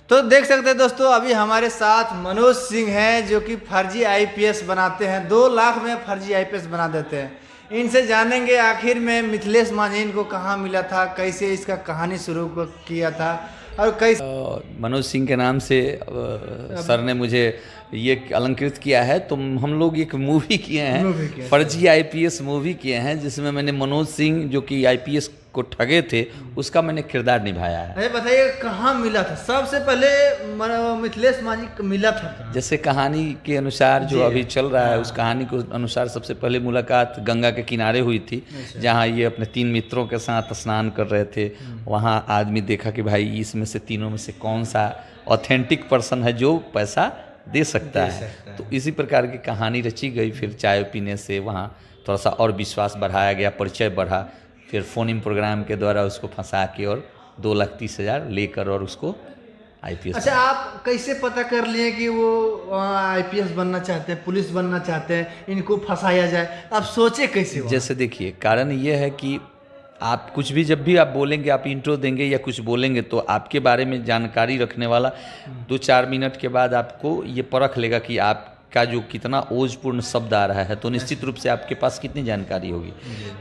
तो देख सकते हैं दोस्तों, अभी हमारे साथ मनोज सिंह हैं जो कि फर्जी आईपीएस बनाते हैं। 2 लाख में फर्जी आईपीएस बना देते हैं। इनसे जानेंगे आखिर में मिथिलेश माझी इनको कहाँ मिला था, कैसे इसका कहानी शुरू किया था और कैसे मनोज सिंह के नाम से सर ने मुझे ये अलंकृत किया है। तो हम लोग एक मूवी किए हैं, फर्जी आईपीएस मूवी किए हैं, जिसमें मैंने मनोज सिंह जो कि आईपीएस को ठगे थे उसका मैंने किरदार निभाया है। अरे बताइए कहाँ मिला था सबसे पहले मिथिलेश माझी को मिला था? जैसे कहानी के अनुसार जो अभी चल रहा है, उस कहानी के अनुसार सबसे पहले मुलाकात गंगा के किनारे हुई थी, जहाँ ये अपने 3 मित्रों के साथ स्नान कर रहे थे। वहाँ आदमी देखा कि भाई इसमें से तीनों में से कौन सा ऑथेंटिक पर्सन है जो पैसा दे सकता है। तो इसी प्रकार की कहानी रची गई। फिर चाय पीने से वहाँ थोड़ा सा और विश्वास बढ़ाया गया, परिचय बढ़ा। फिर फ़ोन इन प्रोग्राम के द्वारा उसको फंसा के और 2,30,000 लेकर और उसको आईपीएस। अच्छा, आप कैसे पता कर लिए कि वो आईपीएस बनना चाहते हैं, पुलिस बनना चाहते हैं, इनको फंसाया जाए? आप सोचे कैसे? जैसे देखिए, कारण ये है कि आप कुछ भी जब भी आप बोलेंगे, आप इंट्रो देंगे या कुछ बोलेंगे, तो आपके बारे में जानकारी रखने वाला 2-4 मिनट के बाद आपको ये परख लेगा कि आपका जो कितना ओजपूर्ण शब्द आ रहा है, तो निश्चित रूप से आपके पास कितनी जानकारी होगी।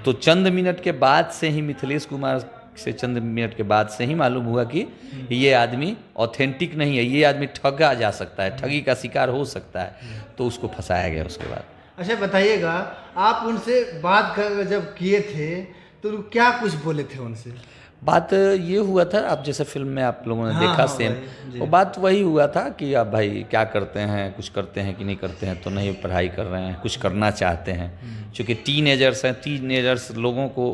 तो चंद मिनट के बाद से ही मिथिलेश कुमार से चंद मिनट के बाद से ही मालूम हुआ कि ये आदमी ऑथेंटिक नहीं है, ये आदमी ठगा जा सकता है, ठगी का शिकार हो सकता है। तो उसको फंसाया गया उसके बाद। अच्छा बताइएगा, आप उनसे बात जब किए थे तो क्या कुछ बोले थे उनसे? बात ये हुआ था, आप जैसे फिल्म में आप लोगों ने देखा सेम, वो बात वही हुआ था कि आप भाई क्या करते हैं, कुछ करते हैं कि नहीं करते हैं। तो नहीं, पढ़ाई कर रहे हैं, कुछ करना चाहते हैं। चूँकि टीनेजर्स हैं, टीनेजर्स लोगों को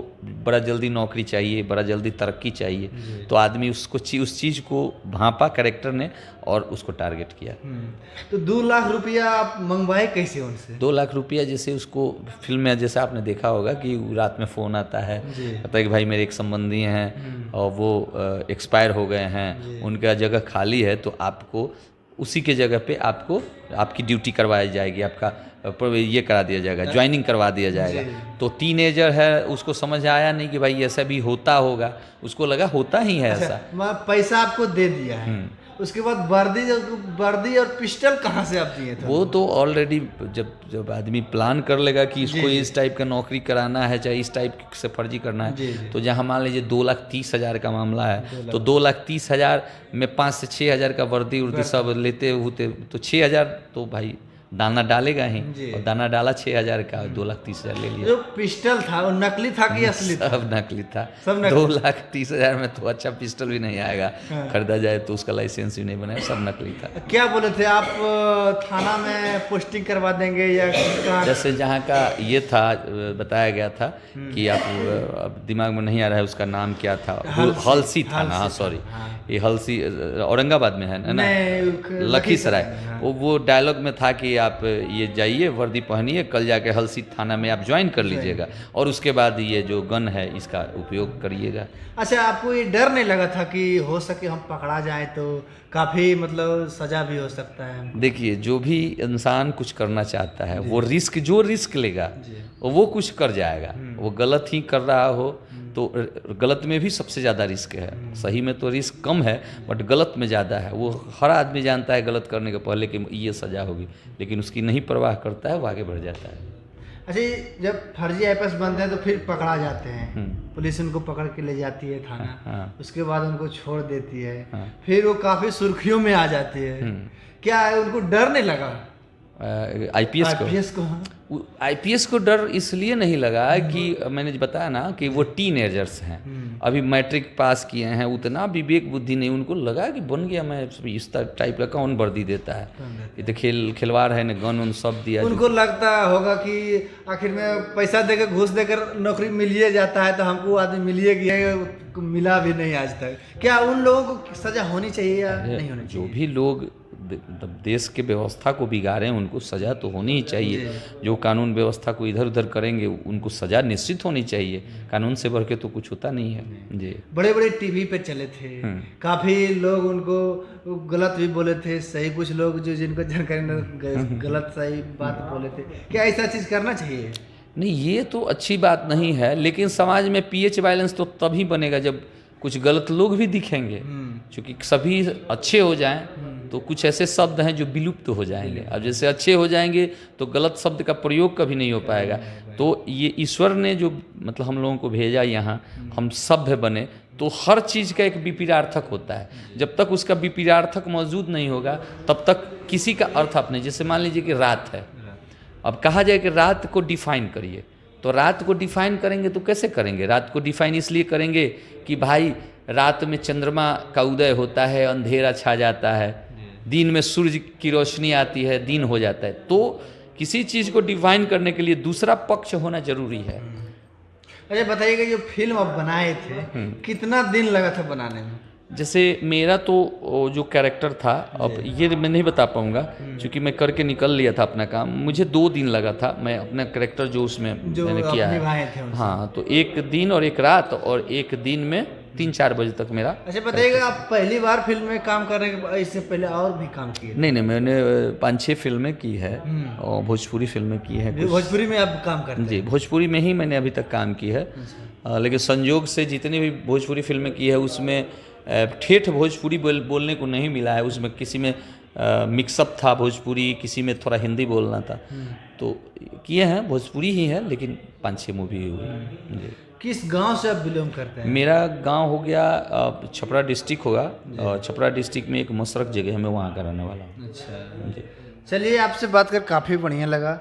बड़ा जल्दी नौकरी चाहिए, बड़ा जल्दी तरक्की चाहिए। तो आदमी उसको उस चीज़ को भांपा कैरेक्टर ने और उसको टारगेट किया। तो 2 लाख रुपया आप मंगवाए कैसे उनसे? 2 लाख रुपया जैसे उसको फिल्म में जैसे आपने देखा होगा कि रात में फ़ोन आता है, कहता है कि भाई मेरे एक संबंधी हैं और वो एक्सपायर हो गए हैं, उनका जगह खाली है, तो आपको उसी के जगह पे आपको आपकी ड्यूटी करवाई जाएगी, आपका ये करा दिया जाएगा, ज्वाइनिंग करवा दिया जाएगा। तो टीनेजर है, उसको समझ आया नहीं कि भाई ऐसा भी होता होगा, उसको लगा होता ही है ऐसा। पैसा आपको दे दिया है, उसके बाद वर्दी और पिस्टल कहाँ से आप दिए थे? वो तो ऑलरेडी जब आदमी प्लान कर लेगा कि इसको इस टाइप का नौकरी कराना है, चाहे इस टाइप से फर्जी करना है, तो जहाँ मान लीजिए 2,30,000 का मामला है, तो 2,30,000 में 5 से 6,000 का वर्दी सब लेते होते तो 6,000 तो भाई दाना डालेगा ही, और दाना डाला 6,000 का, 2,30,000 ले लिया। जो पिस्टल था वो नकली था कि असली था? सब नकली था। 2,30,000 में तो अच्छा पिस्टल भी नहीं आएगा, खरीदा जाए तो उसका लाइसेंस भी नहीं बनेगा, सब नकली था। क्या बोले थे आप, थाना में पोस्टिंग करवा देंगे या जैसे जहाँ का ये था, बताया गया था कि आप, अब दिमाग में नहीं आ रहा है उसका नाम क्या था, हलसी थाना। हाँ सॉरी, ये हलसी औरंगाबाद में है ना, लखीसराय। वो डायलॉग में था कि आप ये जाइए, वर्दी पहनिए, कल जाके हलसी थाना में आप ज्वाइन कर लीजिएगा, और उसके बाद ये जो गन है इसका उपयोग करिएगा। अच्छा, आपको ये डर नहीं लगा था कि हो सके हम पकड़ा जाए तो काफ़ी मतलब सज़ा भी हो सकता है? देखिए, जो भी इंसान कुछ करना चाहता है, वो जो रिस्क लेगा वो कुछ कर जाएगा। वो गलत ही कर रहा हो तो गलत में भी सबसे ज़्यादा रिस्क है, सही में तो रिस्क कम है, बट गलत में ज़्यादा है। वो हर आदमी जानता है गलत करने के पहले कि ये सज़ा होगी, लेकिन उसकी नहीं परवाह करता है, वो आगे बढ़ जाता है। अच्छा, जब फर्जी आईपीएस बनते हैं तो फिर पकड़ा जाते हैं, पुलिस उनको पकड़ के ले जाती है थाना, उसके बाद उनको छोड़ देती है, फिर वो काफ़ी सुर्खियों में आ जाती है। क्या उनको डर नहीं लगा आईपीएस को? आईपीएस को डर इसलिए नहीं लगा कि मैंने बताया ना कि वो टीनेजर्स हैं, अभी मैट्रिक पास किए हैं, उतना विवेक बुद्धि नहीं। उनको लगा कि बन गया, मैं इस टाइप का कौन वर्दी देता है, ये तो खिलवाड़ है, न गन उन सब दिया। उनको लगता होगा कि आखिर में पैसा देकर, घूस देकर नौकरी मिलिए जाता है, तो हमको आदमी मिलिए गया, मिला भी नहीं आज तक। क्या उन लोगों को सजा होनी चाहिए या नहीं होनी चाहिए? जो भी लोग देश के व्यवस्था को बिगाड़ें उनको सज़ा तो होनी ही चाहिए। जो कानून व्यवस्था को इधर उधर करेंगे उनको सज़ा निश्चित होनी चाहिए। कानून से बढ़ के तो कुछ होता नहीं है जी। बड़े बड़े टीवी पे चले थे, काफ़ी लोग उनको गलत भी बोले थे, सही कुछ लोग जो जिनको जानकारी गलत सही बात बोले थे। क्या ऐसा चीज़ करना चाहिए? नहीं, ये तो अच्छी बात नहीं है, लेकिन समाज में पीएच वायलेंस तो तभी बनेगा जब कुछ गलत लोग भी दिखेंगे, क्योंकि सभी अच्छे हो जाएं तो कुछ ऐसे शब्द हैं जो विलुप्त हो जाएंगे। अब जैसे अच्छे हो जाएंगे तो गलत शब्द का प्रयोग कभी नहीं हो पाएगा। तो ये ईश्वर ने जो मतलब हम लोगों को भेजा यहाँ, हम सभ्य बने, तो हर चीज़ का एक विपरीतार्थक होता है। जब तक उसका विपरीतार्थक मौजूद नहीं होगा तब तक किसी का अर्थ आप नहीं। जैसे मान लीजिए कि रात है, अब कहा जाए कि रात को डिफाइन करिए, तो रात को डिफाइन करेंगे तो कैसे करेंगे? रात को डिफाइन इसलिए करेंगे कि भाई रात में चंद्रमा का उदय होता है, अंधेरा छा जाता है, दिन में सूर्य की रोशनी आती है, दिन हो जाता है। तो किसी चीज़ को डिफाइन करने के लिए दूसरा पक्ष होना जरूरी है। अच्छा बताइएगा, जो फिल्म आप बनाए थे कितना दिन लगा था बनाने में? जैसे मेरा तो जो कैरेक्टर था, अब ये मैं नहीं बता पाऊंगा क्योंकि मैं करके निकल लिया था अपना काम। मुझे 2 दिन लगा था, मैं अपना कैरेक्टर जो उसमें जो मैंने किया निभाए है। थे उनसे। हाँ, तो 1 दिन और 1 रात और 1 दिन में 3-4 बजे तक मेरा। अच्छा बताइएगा, आप पहली बार फिल्म में काम कर रहे हैं, इससे पहले और भी काम किए? नहीं, मैंने 5-6 फिल्में की है और भोजपुरी फिल्में की है कुछ। भोजपुरी में आप काम करते हैं? जी, भोजपुरी में ही मैंने अभी तक काम की है। लेकिन संयोग से जितनी भी भोजपुरी फिल्में की है उसमें ठेठ भोजपुरी बोलने को नहीं मिला है। उसमें किसी में मिक्सअप था भोजपुरी, किसी में थोड़ा हिंदी बोलना था, तो किए हैं भोजपुरी ही है, लेकिन 5-6 मूवी हुई। जी। किस गांव से आप बिलोंग करते हैं? मेरा गांव हो गया छपरा डिस्ट्रिक्ट होगा, और छपरा डिस्ट्रिक्ट में एक मसरक जगह है, मैं वहाँ का रहने वाला हूँ। अच्छा जी। चलिए, आपसे बात कर काफ़ी बढ़िया लगा।